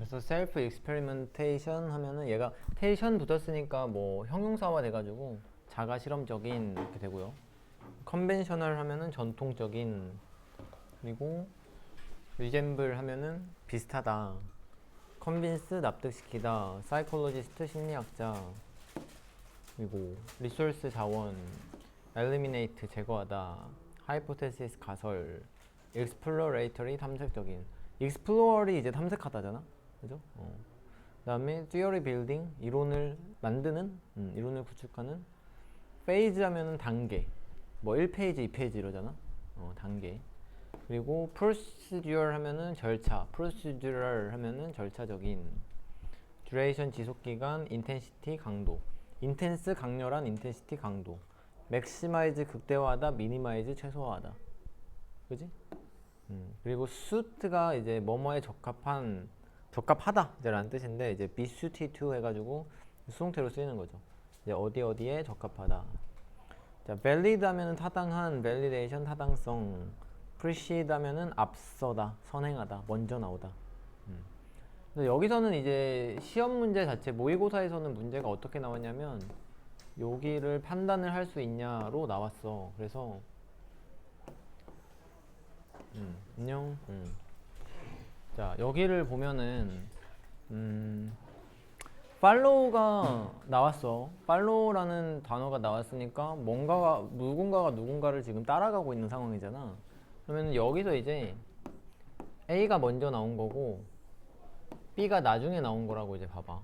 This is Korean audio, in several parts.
그래서 셀프 익스페리멘테이션 하면은 얘가 테이션 붙었으니까 뭐 형용사화 돼가지고 자가 실험적인 이렇게 되고요. 컨벤셔널 하면은 전통적인, 그리고 리젠블 하면은 비슷하다, 컨빈스 납득시키다, 사이콜로지스트 심리학자, 그리고 리소스 자원, 엘리미네이트 제거하다, 하이포테시스 가설, 익스플로레이터리 탐색적인. 익스플로어리 이제 탐색하다잖아, 그죠? 그다음에 theory building 이론을 만드는, 이론을 구축하는. 페이즈 하면은 단계, 뭐 1페이지, 2페이지 이러잖아. 단계. 그리고 procedural 하면은 절차, procedural 하면은 절차적인. duration 지속기간, intensity 강도, intense 강렬한, intensity 강도, maximize 극대화하다, minimize 최소화하다, 그지? 그리고 suit가 이제 뭐뭐에 적합한, 적합하다 이제라는 뜻인데, 이제 be suited to 해가지고 수동태로 쓰이는 거죠. 이제 어디 어디에 적합하다. 자, valid 하면은 타당한, validation 타당성, precede 하면은 앞서다, 선행하다, 먼저 나오다. 그래서 여기서는 이제 시험 문제 자체, 모의고사에서는 문제가 어떻게 나왔냐면 여기를 판단을 할 수 있냐로 나왔어. 그래서 안녕. 자, 여기를 보면은 팔로우가 나왔어. 팔로우라는 단어가 나왔으니까 뭔가가, 누군가가 누군가를 지금 따라가고 있는 상황이잖아. 그러면 여기서 이제 A가 먼저 나온 거고 B가 나중에 나온 거라고 이제 봐봐.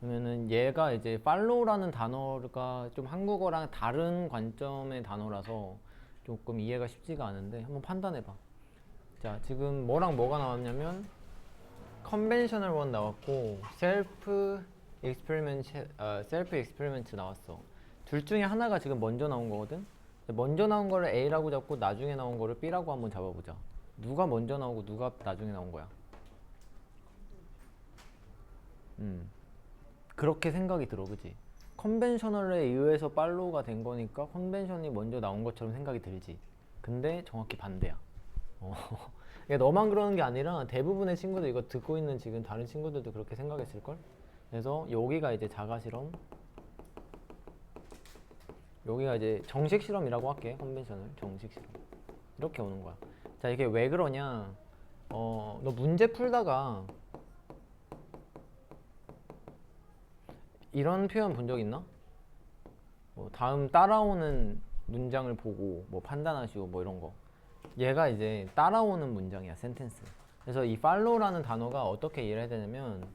그러면은 얘가 이제 팔로우라는 단어가 좀 한국어랑 다른 관점의 단어라서 조금 이해가 쉽지가 않은데 한번 판단해봐. 자, 지금 뭐랑 뭐가 나왔냐면 컨벤셔널 원 나왔고 셀프 익스페리먼트 나왔어. 둘 중에 하나가 지금 먼저 나온 거거든. 먼저 나온 거를 A라고 잡고 나중에 나온 거를 B라고 한번 잡아보자. 누가 먼저 나오고 누가 나중에 나온 거야? 그렇게 생각이 들어, 그지? 컨벤셔널에 의해서 팔로우가 된 거니까 컨벤션이 먼저 나온 것처럼 생각이 들지. 근데 정확히 반대야. 이게 너만 그러는 게 아니라 대부분의 친구들, 이거 듣고 있는 지금 다른 친구들도 그렇게 생각했을걸? 그래서 여기가 이제 자가 실험, 여기가 이제 정식 실험이라고 할게. 컨벤셔널 정식 실험 이렇게 오는 거야. 자, 이게 왜 그러냐? 너 문제 풀다가 이런 표현 본 적 있나? 뭐 다음 따라오는 문장을 보고 뭐 판단하시고 뭐 이런 거. 얘가 이제 따라오는 문장이야, 센텐스. 그래서 이 follow라는 단어가 어떻게 이해를 해야 되냐면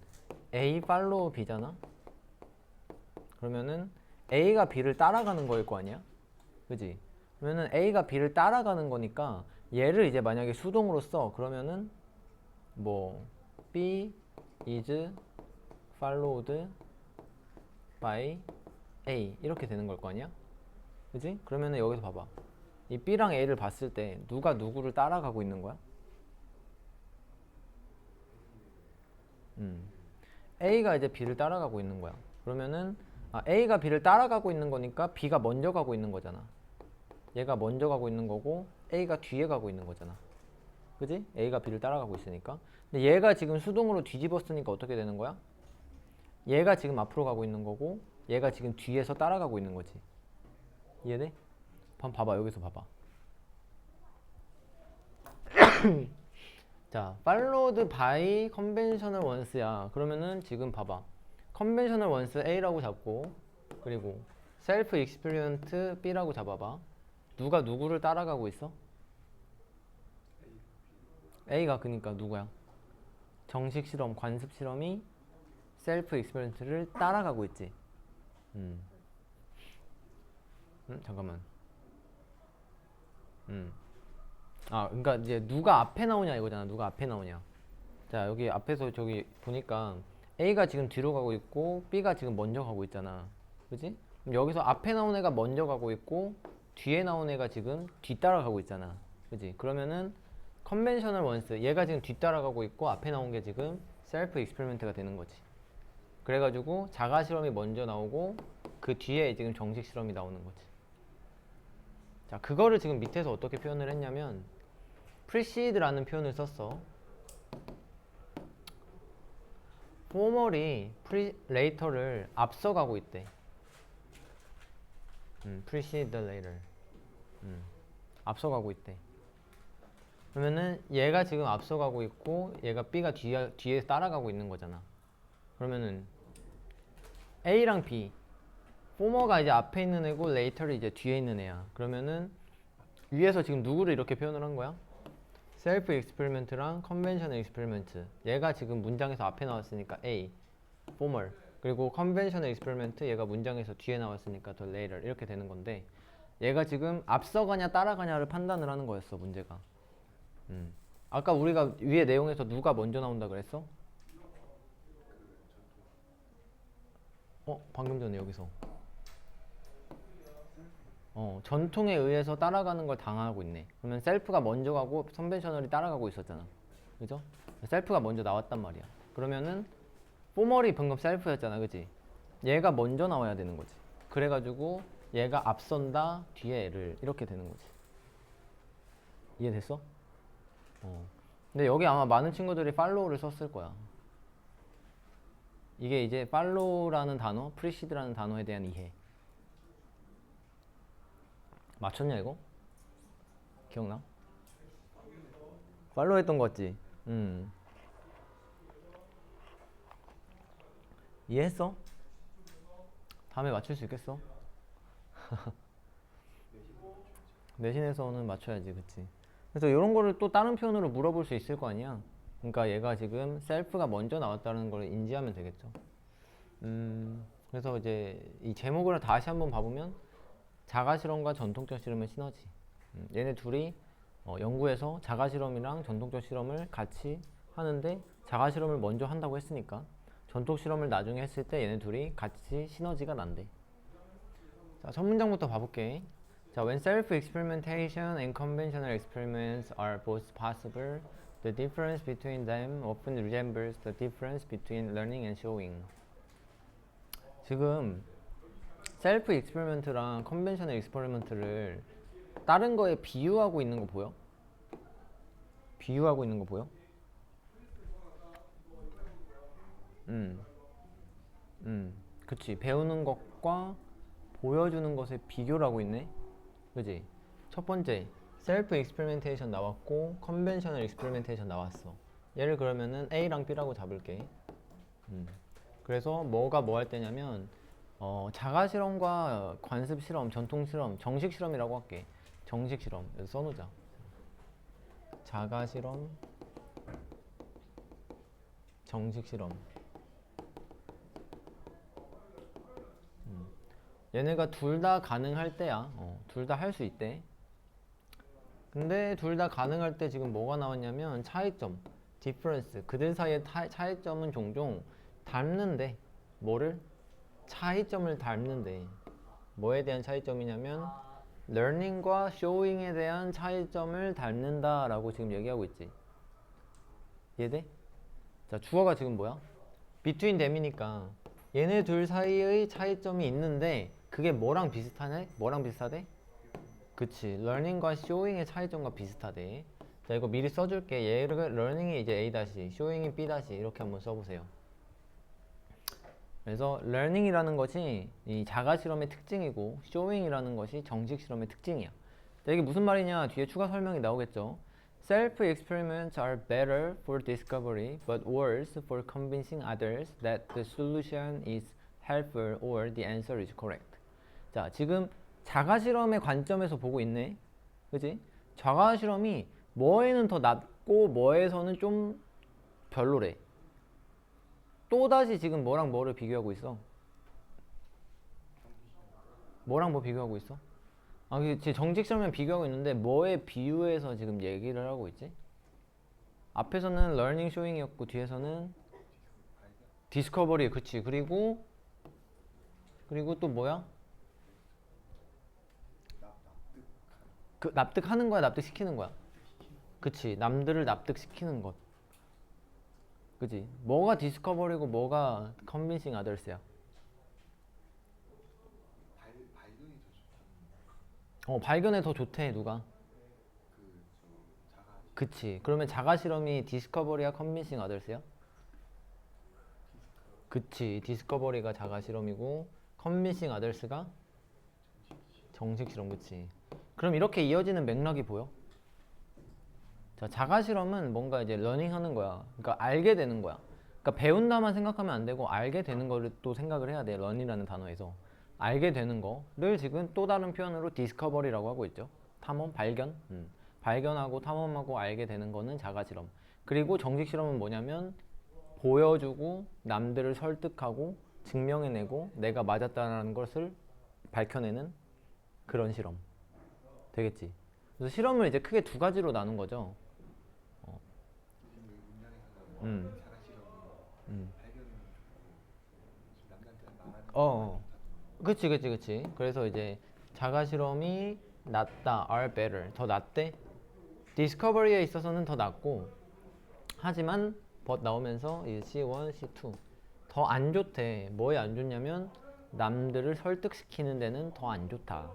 A follow B잖아? 그러면은 A가 B를 따라가는 거일 거 아니야? 그지? 그러면은 A가 B를 따라가는 거니까 얘를 이제 만약에 수동으로 써. 그러면은 뭐 B is followed by A 이렇게 되는 걸 거 아니야? 그지? 그러면은 여기서 봐봐. 이 B랑 A를 봤을 때 누가 누구를 따라가고 있는 거야? A가 이제 B를 따라가고 있는 거야. 그러면은 A가 B를 따라가고 있는 거니까 B가 먼저 가고 있는 거잖아. 얘가 먼저 가고 있는 거고 A가 뒤에 가고 있는 거잖아. 그지? A가 B를 따라가고 있으니까. 근데 얘가 지금 수동으로 뒤집었으니까 어떻게 되는 거야? 얘가 지금 앞으로 가고 있는 거고 얘가 지금 뒤에서 따라가고 있는 거지. 이해돼? 봐봐, 여기서 봐봐. 자, followed by conventional ones야. 그러면은 지금 봐봐. conventional ones A라고 잡고, 그리고 self experiment B라고 잡아봐. 누가 누구를 따라가고 있어? A가 그니까 누구야? 정식 실험, 관습 실험이 셀프 익스페리먼트를 따라가고 있지. 잠깐만. 그러니까 이제 누가 앞에 나오냐 이거잖아. 누가 앞에 나오냐. 자, 여기 앞에서 저기 보니까 A가 지금 뒤로 가고 있고 B가 지금 먼저 가고 있잖아. 그지? 그럼 여기서 앞에 나온 애가 먼저 가고 있고 뒤에 나온 애가 지금 뒤따라가고 있잖아. 그지? 그러면은 컨벤셔널 원스, 얘가 지금 뒤따라가고 있고 앞에 나온 게 지금 셀프 익스페리먼트가 되는 거지. 그래가지고 자가 실험이 먼저 나오고 그 뒤에 지금 정식 실험이 나오는 거지. 자, 그거를 지금 밑에서 어떻게 표현을 했냐면 precede라는 표현을 썼어. formal이 later를 앞서가고 있대. precede the later. 앞서가고 있대. 그러면은 얘가 지금 앞서가고 있고 얘가 B가 뒤에 따라가고 있는 거잖아. 그러면은 A랑 B, former가 이제 앞에 있는 애고 later이 이제 뒤에 있는 애야. 그러면은 위에서 지금 누구를 이렇게 표현을 한 거야? 셀프 익스페리먼트랑 컨벤셔널 익스페리먼트. 얘가 지금 문장에서 앞에 나왔으니까 A, former. 그리고 컨벤셔널 익스페리먼트 얘가 문장에서 뒤에 나왔으니까 더 later 이렇게 되는 건데 얘가 지금 앞서가냐 따라가냐를 판단을 하는 거였어 문제가. 아까 우리가 위에 내용에서 누가 먼저 나온다 그랬어? 방금 전에 여기서 전통에 의해서 따라가는 걸 당하고 있네. 그러면 셀프가 먼저 가고 컨벤셔널이 따라가고 있었잖아. 그죠? 셀프가 먼저 나왔단 말이야. 그러면은 포멀이 방금 셀프였잖아. 그지? 얘가 먼저 나와야 되는 거지. 그래가지고 얘가 앞선다 뒤에 얘를 이렇게 되는 거지. 이해됐어? 근데 여기 아마 많은 친구들이 follow를 썼을 거야. 이게 이제 follow라는 단어, precede라는 단어에 대한 이해. 맞췄냐 이거? 기억나? 팔로우 했던 거 같지? 이해했어? 다음에 맞출 수 있겠어? 내신에서는 맞춰야지, 그치? 그래서 이런 거를 또 다른 표현으로 물어볼 수 있을 거 아니야? 그러니까 얘가 지금 셀프가 먼저 나왔다는 걸 인지하면 되겠죠. 그래서 이제 이 제목을 다시 한번 봐보면 자가실험과 전통적 실험의 시너지. 얘네 둘이 연구에서 자가실험이랑 전통적 실험을 같이 하는데 자가실험을 먼저 한다고 했으니까 전통 실험을 나중에 했을 때 얘네 둘이 같이 시너지가 난대. 자, 첫 문장부터 봐볼게. 자, when self-experimentation and conventional experiments are both possible, the difference between them often resembles the difference between learning and showing. 지금 셀프 익스페리먼트랑 컨벤셔널 익스페리먼트를 다른 거에 비유하고 있는 거 보여? 비유하고 있는 거 보여? 그치. 배우는 것과 보여주는 것의 비교를 하고 있네. 그치? 첫 번째, 셀프 익스페리멘테이션 나왔고 컨벤셔널 익스페리멘테이션 나왔어. 얘를 그러면은 A랑 B라고 잡을게. 그래서 뭐가 뭐 할 때냐면 자가 실험과 관습 실험, 전통 실험, 정식 실험이라고 할게. 정식 실험. 여기서 써놓자. 자가 실험, 정식 실험. 얘네가 둘 다 가능할 때야. 둘 다 할 수 있대. 근데 둘 다 가능할 때 지금 뭐가 나왔냐면 차이점, difference. 그들 사이의 차이점은 종종 닮는데 뭐를? 차이점을 닮는데 뭐에 대한 차이점이냐면 learning과 showing에 대한 차이점을 닮는다 라고 지금 얘기하고 있지. 이해돼? 자, 주어가 지금 뭐야? between them이니까 얘네 둘 사이의 차이점이 있는데 그게 뭐랑 비슷하네? 뭐랑 비슷하대? 그치, learning과 showing의 차이점과 비슷하대. 자, 이거 미리 써줄게. 얘를 learning이 이제 A-, showing이 B- 이렇게 한번 써보세요. 그래서 learning이라는 것이 이 자가 실험의 특징이고 showing이라는 것이 정식 실험의 특징이야. 자, 이게 무슨 말이냐? 뒤에 추가 설명이 나오겠죠. Self-experiments are better for discovery, but worse for convincing others that the solution is helpful or the answer is correct. 자, 지금 자가 실험의 관점에서 보고 있네. 그지? 자가 실험이 뭐에는 더 낫고 뭐에서는 좀 별로래. 또다시 지금 뭐랑 뭐를 비교하고 있어? 뭐랑 뭐 비교하고 있어? 아, 지금 정식 실험이랑 비교하고 있는데 뭐에 비유해서 지금 얘기를 하고 있지? 앞에서는 learning, showing이었고 뒤에서는 discovery, 그치. 그리고 또 뭐야? 그 납득하는 거야, 납득시키는 거야? 그치. 남들을 납득시키는 것. 그치. 뭐가 discovery고 뭐가 convincing others야? 발견에 더 좋대, 누가? 그치. 그러면 자가 실험이 디스커버리야, 컨빈싱 어덜스야? 그치. 디스커버리가 자가 실험이고 컨빈싱 아더스가 정식 실험. 그치. 그럼 이렇게 이어지는 맥락이 보여? 자, 자가 실험은 뭔가 이제 러닝 하는 거야. 그러니까 알게 되는 거야. 그러니까 배운다만 생각하면 안 되고 알게 되는 거를 또 생각을 해야 돼. 런이라는 단어에서. 알게 되는 거를 지금 또 다른 표현으로 디스커버리라고 하고 있죠. 탐험, 발견. 발견하고 탐험하고 알게 되는 거는 자가 실험. 그리고 정식 실험은 뭐냐면 보여주고 남들을 설득하고 증명해내고 내가 맞았다는 것을 밝혀내는 그런 실험. 되겠지? 그래서 실험을 이제 크게 두 가지로 나눈 거죠. 음, 음. 어, 그치. 그래서 이제 자가 실험이 낫다, are better, 더 낫대. 디스커버리에 있어서는 더 낫고, 하지만 but 나오면서 이 C1, C2 더 안 좋대. 뭐에 안 좋냐면 남들을 설득시키는 데는 더 안 좋다.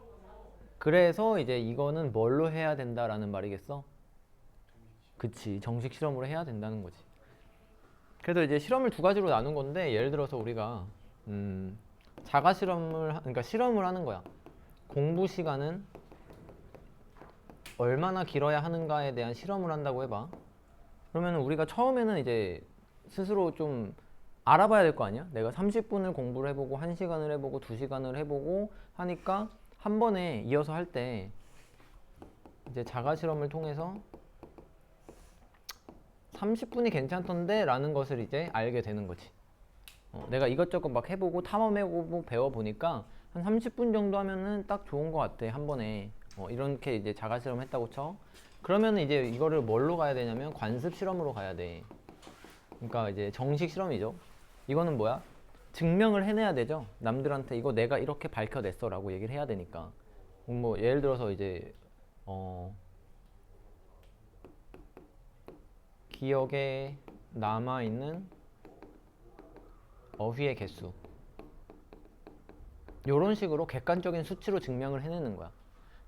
그래서 이제 이거는 뭘로 해야 된다라는 말이겠어? 그치, 정식 실험으로 해야 된다는 거지. 그래서 이제 실험을 두 가지로 나눈 건데 예를 들어서 우리가 자가 실험을 그러니까 실험을 하는 거야. 공부 시간은 얼마나 길어야 하는가에 대한 실험을 한다고 해봐. 그러면 우리가 처음에는 이제 스스로 좀 알아봐야 될 거 아니야? 내가 30분을 공부를 해보고 1시간을 해보고 2시간을 해보고 하니까 한 번에 이어서 할 때 이제 자가 실험을 통해서 30분이 괜찮던데 라는 것을 이제 알게 되는 거지. 내가 이것저것 막 해보고 탐험해보고 배워보니까 한 30분 정도 하면은 딱 좋은 것 같아. 한 번에 이렇게 이제 자가 실험 했다고 쳐. 그러면 이제 이거를 뭘로 가야 되냐면 관습 실험으로 가야 돼. 그러니까 이제 정식 실험이죠. 이거는 뭐야? 증명을 해내야 되죠. 남들한테 이거 내가 이렇게 밝혀냈어 라고 얘기를 해야 되니까. 뭐 예를 들어서 이제 기억에 남아있는 어휘의 개수, 이런 식으로 객관적인 수치로 증명을 해내는 거야.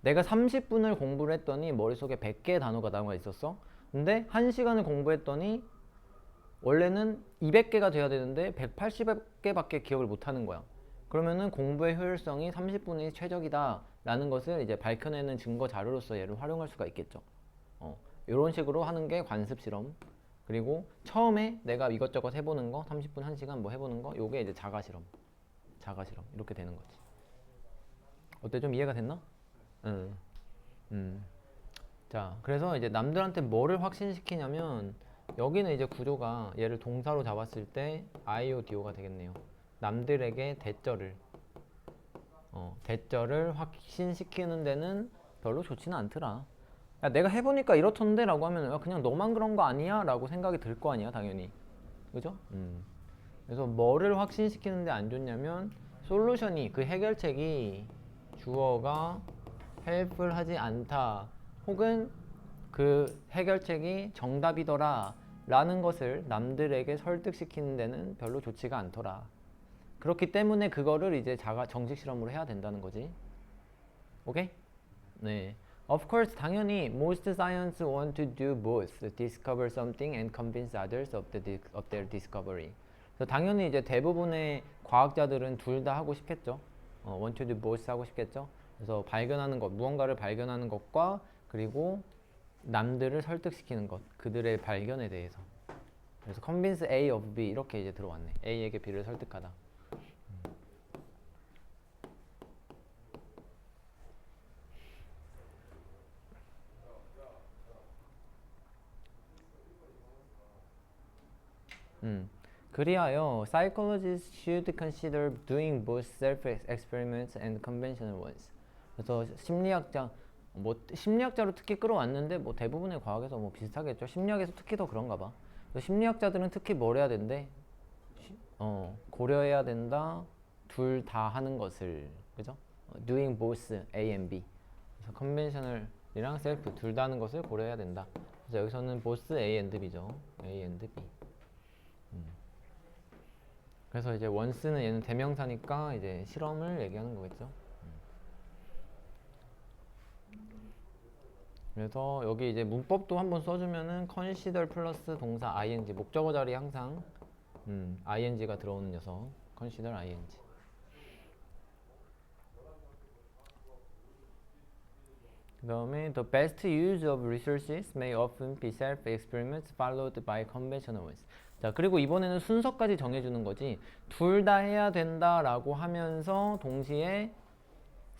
내가 30분을 공부를 했더니 머릿속에 100개의 단어가 남아 있었어. 근데 1시간을 공부했더니 원래는 200개가 돼야 되는데 180개밖에 기억을 못 하는 거야. 그러면은 공부의 효율성이 30분이 최적이다 라는 것을 이제 밝혀내는 증거 자료로서 얘를 활용할 수가 있겠죠. 이런 식으로 하는 게 관습 실험. 그리고 처음에 내가 이것저것 해보는 거 30분 1시간 뭐 해보는 거 요게 이제 자가 실험. 자가 실험 이렇게 되는 거지. 어때? 좀 이해가 됐나? 응. 자, 그래서 이제 남들한테 뭐를 확신시키냐면 여기는 이제 구조가 얘를 동사로 잡았을 때 IODO가 되겠네요. 남들에게 대절을 확신시키는 데는 별로 좋지는 않더라. 야, 내가 해보니까 이렇던데 라고 하면 야, 그냥 너만 그런 거 아니야? 라고 생각이 들 거 아니야, 당연히. 그죠? 그래서 뭐를 확신시키는데 안 좋냐면 솔루션이 그 해결책이 주어가 helpful 하지 않다 혹은 그 해결책이 정답이더라 라는 것을 남들에게 설득시키는 데는 별로 좋지가 않더라. 그렇기 때문에 그거를 이제 자가 정식 실험으로 해야 된다는 거지. 오케이? 네. Of course, 당연히 most science want to do both, discover something and convince others of their discovery. 그래서 당연히 이제 대부분의 과학자들은 둘 다 하고 싶겠죠. want to do both 하고 싶겠죠. 그래서 발견하는 것, 무언가를 발견하는 것과 그리고 남들을 설득시키는 것, 그들의 발견에 대해서. 그래서 convince A of B 이렇게 이제 들어왔네. A에게 B를 설득하다. 그리하여 psychologists should consider doing both self-experiments and conventional ones. 그래서 심리학자로 특히 끌어왔는데 뭐 대부분의 과학에서 뭐 비슷하겠죠. 심리학에서 특히 더 그런가 봐. 심리학자들은 특히 뭘 해야 된대? 고려해야 된다. 둘 다 하는 것을, 그죠? doing both A and B. 그래서 conventional이랑 self 둘 다 하는 것을 고려해야 된다. 그래서 여기서는 both A and B죠. A and B. 그래서 이제 원스는 얘는 대명사니까 이제 실험을 얘기하는 거겠죠. 그래서 여기 이제 문법도 한번 써주면은 consider 플러스 동사 ing 목적어 자리에 항상 ing가 들어오는 녀석. consider ing. 그 다음에 the best use of resources may often be self-experiments followed by conventional ones. 자, 그리고 이번에는 순서까지 정해주는 거지. 둘 다 해야 된다라고 하면서 동시에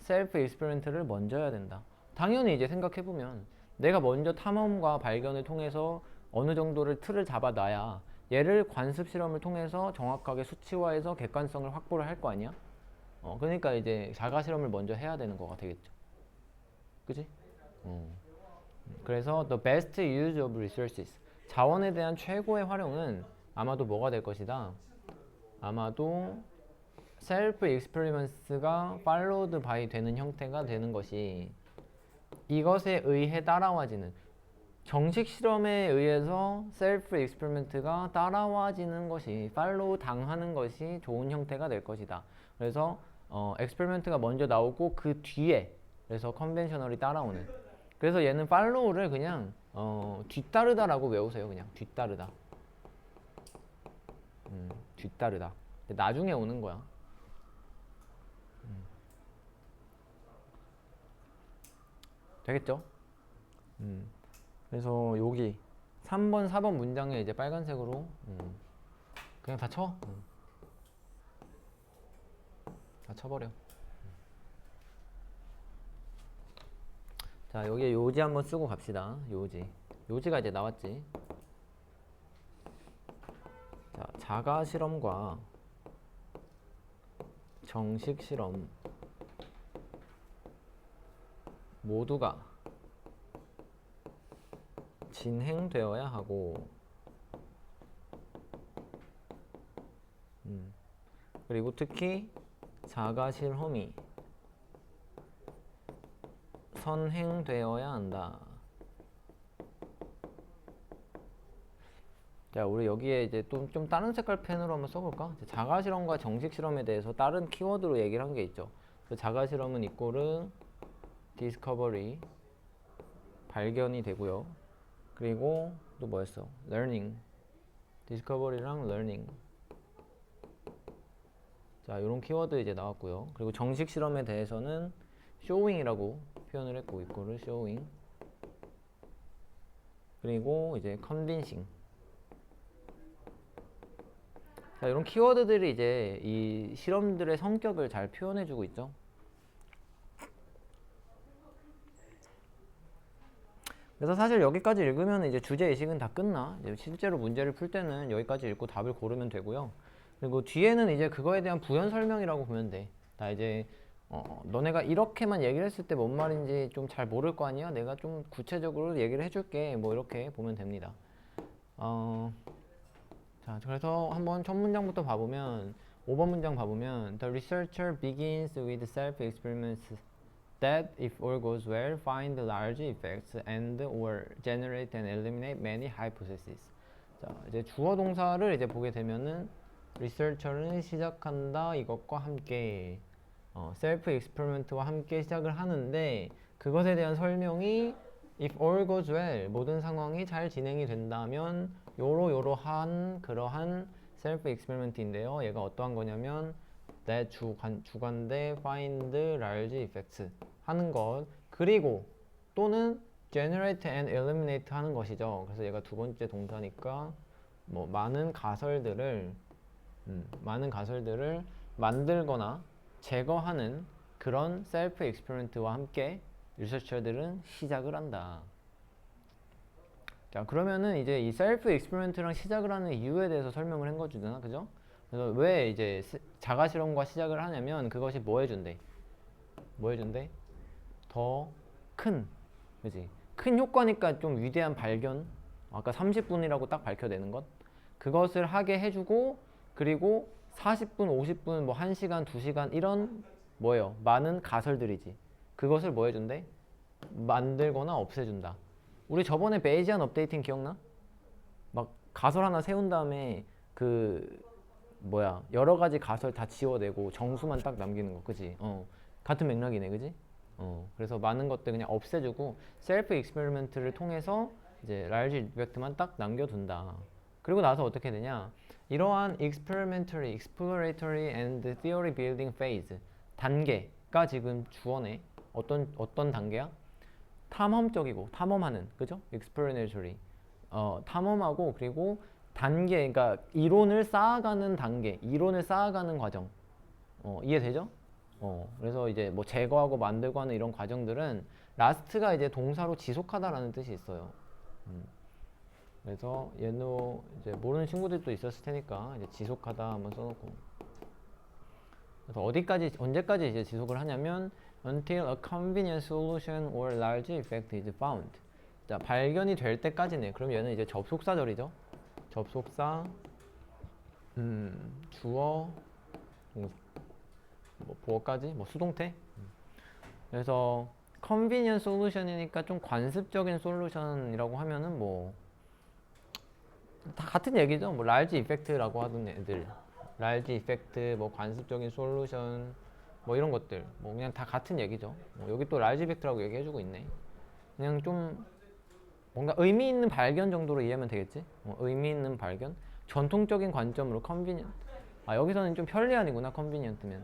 self-experiment를 먼저 해야 된다. 당연히 이제 생각해보면 내가 먼저 탐험과 발견을 통해서 어느 정도를 틀을 잡아놔야 얘를 관습 실험을 통해서 정확하게 수치화해서 객관성을 확보를 할 거 아니야? 그러니까 이제 자가 실험을 먼저 해야 되는 거가 되겠죠. 그지? 그래서 the best use of resources, 자원에 대한 최고의 활용은 아마도 뭐가 될 것이다. 아마도 self experiments가 followed by 되는 형태가 되는 것이 이것에 의해 따라와지는, 정식 실험에 의해서 self experiment가 따라와지는 것이 follow 당하는 것이 좋은 형태가 될 것이다. 그래서 experiment가 먼저 나오고 그 뒤에 그래서 컨벤셔널이 따라오는. 그래서 얘는 follow를 그냥 뒤따르다라고 외우세요. 그냥 뒤따르다. 뒤따르다. 나중에 오는 거야. 되겠죠? 그래서 여기 3번, 4번 문장에 이제 빨간색으로 그냥 다 쳐. 다 쳐버려. 자, 여기에 요지 한번 쓰고 갑시다. 요지. 요지가 이제 나왔지. 자, 자가 실험과 정식 실험 모두가 진행되어야 하고, 그리고 특히 자가 실험이 선행되어야 한다. 자, 우리 여기에 이제 좀 다른 색깔 펜으로 한번 써볼까? 자가 실험과 정식 실험에 대해서 다른 키워드로 얘기를 한 게 있죠. 자가 실험은 이꼬르 discovery, 발견이 되고요. 그리고 또 뭐였어? learning, discovery랑 learning. 자, 이런 키워드 이제 나왔고요. 그리고 정식 실험에 대해서는 showing이라고 표현을 했고, 이거를 showing. 그리고 이제 convincing. 자, 이런 키워드들이 이제 이 실험들의 성격을 잘 표현해주고 있죠. 그래서 사실 여기까지 읽으면 이제 주제 의식은 다 끝나. 이제 실제로 문제를 풀 때는 여기까지 읽고 답을 고르면 되고요. 그리고 뒤에는 이제 그거에 대한 부연 설명이라고 보면 돼. 나 이제 너네가 이렇게만 얘기를 했을 때 뭔 말인지 좀 잘 모를 거 아니야? 내가 좀 구체적으로 얘기를 해줄게. 뭐 이렇게 보면 됩니다. 자, 그래서 한번 첫 문장부터 봐보면 5번 문장 봐보면 The researcher begins with self-experiments that, if all goes well, find large effects and or generate and eliminate many hypotheses. 자, 이제 주어 동사를 이제 보게 되면은 researcher는 시작한다 이것과 함께 셀프 익스페리먼트와 함께 시작을 하는데, 그것에 대한 설명이 if all goes well, 모든 상황이 잘 진행이 된다면 요러한 그러한 셀프 익스페리먼트인데요. 얘가 어떠한 거냐면 that 주관대 find large effects 하는 것, 그리고 또는 generate and eliminate 하는 것이죠. 그래서 얘가 두 번째 동사니까 뭐 많은 가설들을 만들거나 제거하는 그런 셀프 익스페리먼트와 함께 리서처들은 시작을 한다. 자, 그러면은 이제 이 셀프 익스페리먼트랑 시작을 하는 이유에 대해서 설명을 한 거잖아, 그죠? 그래서 왜 이제 자가 실험과 시작을 하냐면 그것이 뭐 해준대? 더 큰, 그지? 큰 효과니까 좀 위대한 발견. 아까 30분이라고 딱 밝혀내는 것. 그것을 하게 해주고, 그리고 40분, 50분, 뭐 1시간, 2시간 이런 뭐예요? 많은 가설들이지. 그것을 뭐 해준대? 만들거나 없애준다. 우리 저번에 베이지안 업데이팅 기억나? 막 가설 하나 세운 다음에 여러 가지 가설 다 지워내고 정수만 딱 남기는 거, 그지? 같은 맥락이네, 그지? 그래서 많은 것들 그냥 없애주고 셀프 익스페리먼트를 통해서 이제 라지 이펙트만 딱 남겨둔다. 그리고 나서 어떻게 되냐? 이러한 experimentary, exploratory and theory building phase 단계가 지금 주어네. 어떤 단계야? 탐험적이고 탐험하는, 그죠? explanatory 탐험하고, 그리고 단계, 그러니까 이론을 쌓아가는 단계, 이론을 쌓아가는 과정. 이해되죠? 그래서 이제 뭐 제거하고 만들고 하는 이런 과정들은 라스트가 이제 동사로 지속하다라는 뜻이 있어요. 그래서 얘도 이제 모르는 친구들도 있었을 테니까 이제 지속하다 한번 써놓고. 그래서 어디까지, 언제까지 이제 지속을 하냐면 until a convenient solution or large effect is found. 자, 발견이 될 때까지네. 그럼 얘는 이제 접속사절이죠. 접속사, 주어, 동사, 뭐 보어까지, 뭐 수동태. 그래서 convenient solution이니까 좀 관습적인 솔루션이라고 하면은 뭐 다 같은 얘기죠. 뭐 large effect라고 하던 애들, large effect, 뭐 관습적인 솔루션, 뭐 이런 것들, 뭐 그냥 다 같은 얘기죠. 여기 또 large effect라고 얘기해주고 있네. 그냥 좀 뭔가 의미 있는 발견 정도로 이해하면 되겠지. 의미 있는 발견, 전통적인 관점으로 convenient. 아, 여기서는 좀 편리한이구나. convenient면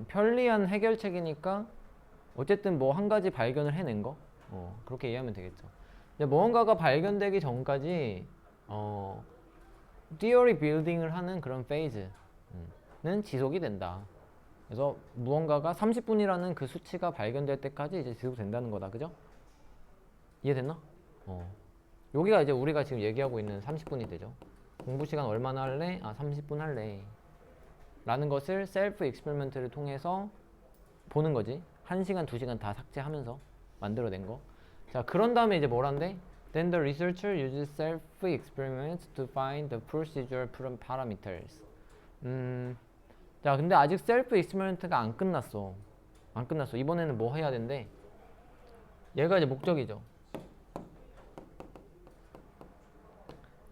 편리한 해결책이니까 어쨌든 뭐 한 가지 발견을 해낸 거, 그렇게 이해하면 되겠죠. 근데 무언가가 발견되기 전까지 theory building을 하는 그런 페이즈는 지속이 된다. 그래서 무언가가 30분이라는 그 수치가 발견될 때까지 이제 지속된다는 거다. 그죠? 이해됐나? 여기가 이제 우리가 지금 얘기하고 있는 30분이 되죠. 공부 시간 얼마나 할래? 30분 할래. 라는 것을 셀프 익스페리먼트를 통해서 보는 거지. 1시간, 2시간 다 삭제하면서 만들어낸 거. 자, 그런 다음에 이제 뭐란데? Then the researcher uses self-experiments to find the procedural parameters. 자, 근데 아직 self-experiment가 안 끝났어. 안 끝났어. 이번에는 뭐 해야 된대? 얘가 이제 목적이죠.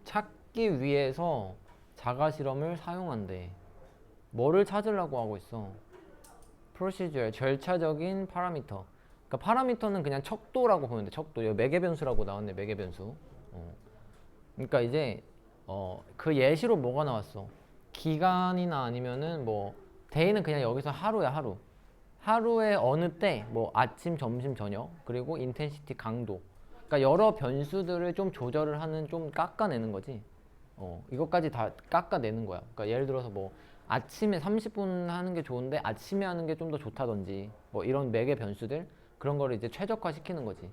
찾기 위해서 자가실험을 사용한대. 뭐를 찾으려고 하고 있어? 프로시저럴, 절차적인 파라미터. 그러니까 파라미터는 그냥 척도라고 보면 돼. 척도. 여기 매개변수라고 나왔네. 매개변수. 그러니까 이제 그 예시로 뭐가 나왔어? 기간이나 아니면은 뭐 데이는 그냥 여기서 하루야, 하루. 하루에 어느 때, 뭐 아침, 점심, 저녁, 그리고 인텐시티, 강도. 그러니까 여러 변수들을 좀 조절을 하는, 좀 깎아내는 거지. 이것까지 다 깎아내는 거야. 그러니까 예를 들어서 뭐 아침에 30분 하는 게 좋은데 아침에 하는 게 좀 더 좋다든지, 뭐 이런 매개 변수들, 그런 거를 이제 최적화 시키는 거지.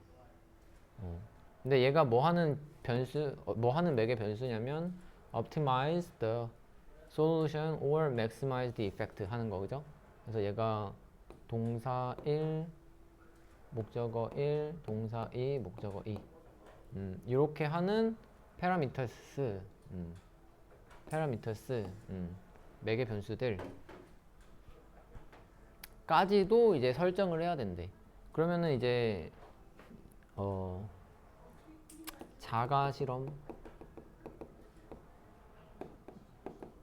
근데 얘가 뭐 하는 변수, 뭐 하는 매개 변수냐면 optimize the solution or maximize the effect 하는 거, 그죠? 그래서 얘가 동사 1, 목적어 1, 동사 2, 목적어 2. 이렇게 하는 parameters, 매개 변수들 까지도 이제 설정을 해야 된대. 그러면은 이제 자가 실험,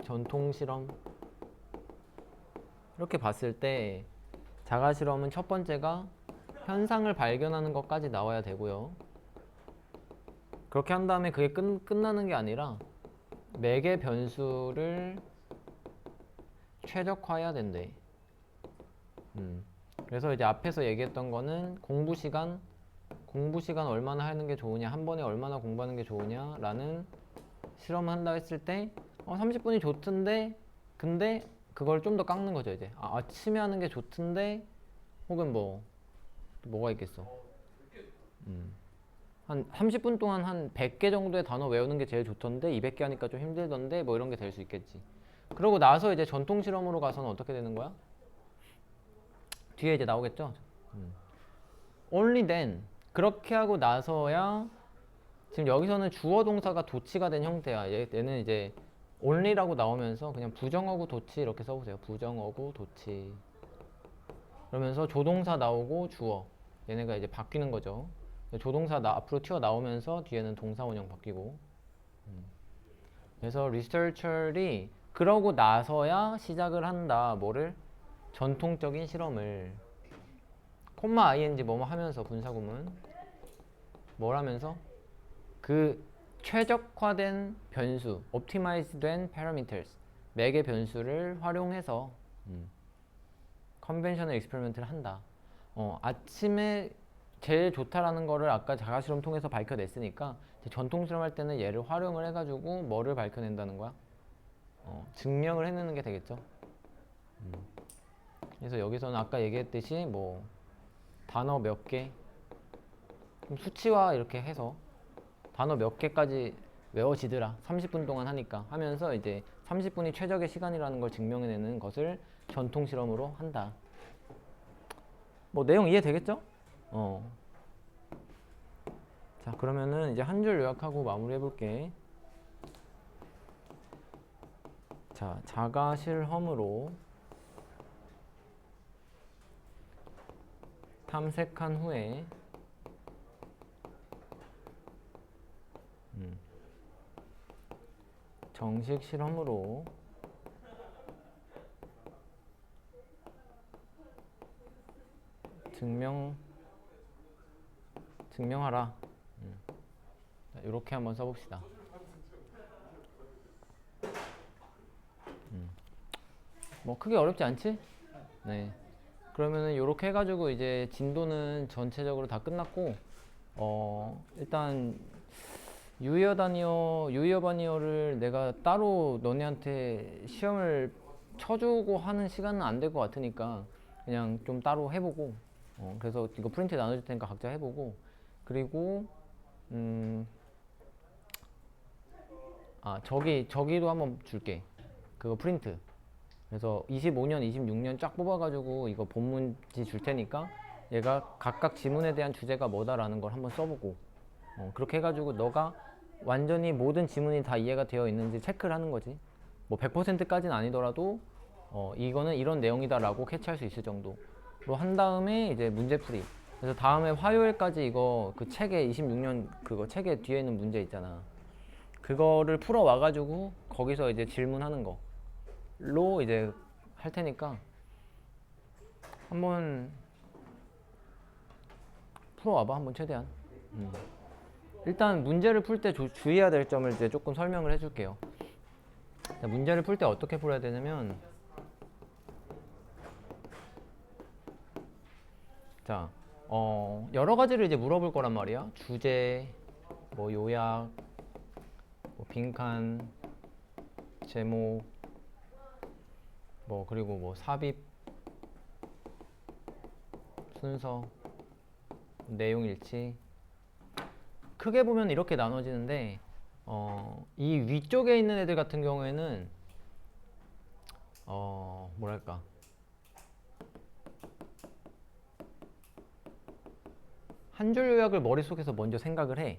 전통 실험 이렇게 봤을 때 자가 실험은 첫 번째가 현상을 발견하는 것까지 나와야 되고요. 그렇게 한 다음에 그게 끝나는 게 아니라 매개 변수를 최적화해야 된대. 그래서 이제 앞에서 얘기했던 거는 공부 시간 얼마나 하는 게 좋으냐, 한 번에 얼마나 공부하는 게 좋으냐라는 실험을 한다 했을 때 30분이 좋던데, 근데 그걸 좀 더 깎는 거죠. 이제 아침에 하는 게 좋던데, 혹은 뭐가 있겠어. 한 30분 동안 한 100개 정도의 단어 외우는 게 제일 좋던데 200개 하니까 좀 힘들던데, 뭐 이런 게 될 수 있겠지. 그러고 나서 이제 전통 실험으로 가서는 어떻게 되는 거야? 뒤에 이제 나오겠죠? Only then. 그렇게 하고 나서야, 지금 여기서는 주어 동사가 도치가 된 형태야. 얘는 이제 only라고 나오면서 그냥 부정어구 도치 이렇게 써보세요. 부정어구 도치. 그러면서 조동사 나오고 주어. 얘네가 이제 바뀌는 거죠. 조동사 앞으로 튀어나오면서 뒤에는 동사 원형 바뀌고. 그래서 researcher이 그러고 나서야 시작을 한다. 뭐를? 전통적인 실험을. 콤마 ing 뭐뭐 하면서, 분사구문 뭘 하면서? 그 최적화된 변수, optimize된 parameters, 매개 변수를 활용해서 컨벤셔널 익스페리먼트를 한다. 아침에 제일 좋다라는 거를 아까 자가실험 통해서 밝혀냈으니까 전통 실험할 때는 얘를 활용을 해가지고 뭐를 밝혀낸다는 거야? 증명을 해내는 게 되겠죠. 그래서 여기서는 아까 얘기했듯이 뭐 단어 몇 개, 수치화 이렇게 해서 단어 몇 개까지 외워지더라. 30분 동안 하니까 하면서 이제 30분이 최적의 시간이라는 걸 증명해내는 것을 전통 실험으로 한다. 뭐 내용 이해되겠죠? 자, 그러면은 이제 한 줄 요약하고 마무리해 볼게. 자, 자가 실험으로 탐색한 후에 정식 실험으로 증명하라. 이렇게 한번 써봅시다. 뭐 크게 어렵지 않지? 네. 그러면은 이렇게 해가지고 이제 진도는 전체적으로 다 끝났고, 일단 유이어 바니어를 내가 따로 너네한테 시험을 쳐주고 하는 시간은 안 될 것 같으니까 그냥 좀 따로 해보고, 그래서 이거 프린트 나눠줄 테니까 각자 해보고, 그리고 저기도 한번 줄게. 그거 프린트. 그래서 25년, 26년 쫙 뽑아가지고 이거 본문지 줄 테니까 얘가 각각 지문에 대한 주제가 뭐다라는 걸 한번 써보고, 그렇게 해가지고 너가 완전히 모든 지문이 다 이해가 되어 있는지 체크를 하는 거지. 뭐 100%까지는 아니더라도 이거는 이런 내용이다라고 캐치할 수 있을 정도로 한 다음에 이제 문제풀이. 그래서 다음에 화요일까지 이거 그 책에 26년 그거 책에 뒤에 있는 문제 있잖아. 그거를 풀어 와가지고 거기서 이제 질문하는 거로 이제 할 테니까 한번 풀어 와봐. 한번 최대한. 일단 문제를 풀 때 주의해야 될 점을 이제 조금 설명을 해줄게요. 문제를 풀 때 어떻게 풀어야 되냐면, 자, 여러 가지를 이제 물어볼 거란 말이야. 주제, 뭐 요약, 뭐 빈칸, 제목, 뭐 그리고 뭐 삽입, 순서, 내용 일치. 크게 보면 이렇게 나눠지는데, 이 위쪽에 있는 애들 같은 경우에는 뭐랄까, 한 줄 요약을 머릿속에서 먼저 생각을 해.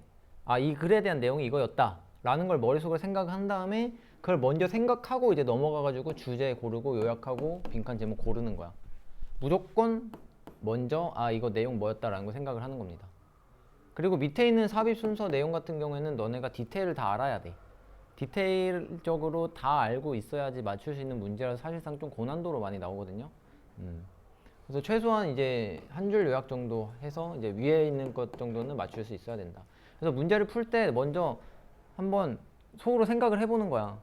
이 글에 대한 내용이 이거였다 라는 걸 머릿속으로 생각한 다음에 그걸 먼저 생각하고 이제 넘어가가지고 주제 고르고 요약하고 빈칸 제목 고르는 거야. 무조건 먼저 이거 내용 뭐였다라는 걸 생각을 하는 겁니다. 그리고 밑에 있는 삽입 순서 내용 같은 경우에는 너네가 디테일을 다 알아야 돼. 디테일적으로 다 알고 있어야지 맞출 수 있는 문제라서 사실상 좀 고난도로 많이 나오거든요. 그래서 최소한 이제 한 줄 요약 정도 해서 이제 위에 있는 것 정도는 맞출 수 있어야 된다. 그래서 문제를 풀 때 먼저 한번 속으로 생각을 해보는 거야.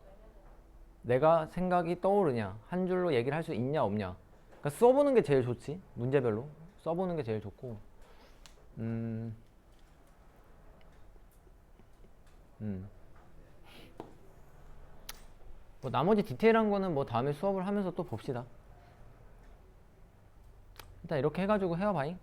내가 생각이 떠오르냐, 한 줄로 얘기를 할 수 있냐 없냐. 그러니까 써보는 게 제일 좋지. 문제별로 써보는 게 제일 좋고. 뭐 나머지 디테일한 거는 뭐 다음에 수업을 하면서 또 봅시다. 일단 이렇게 해가지고 해와봐잉.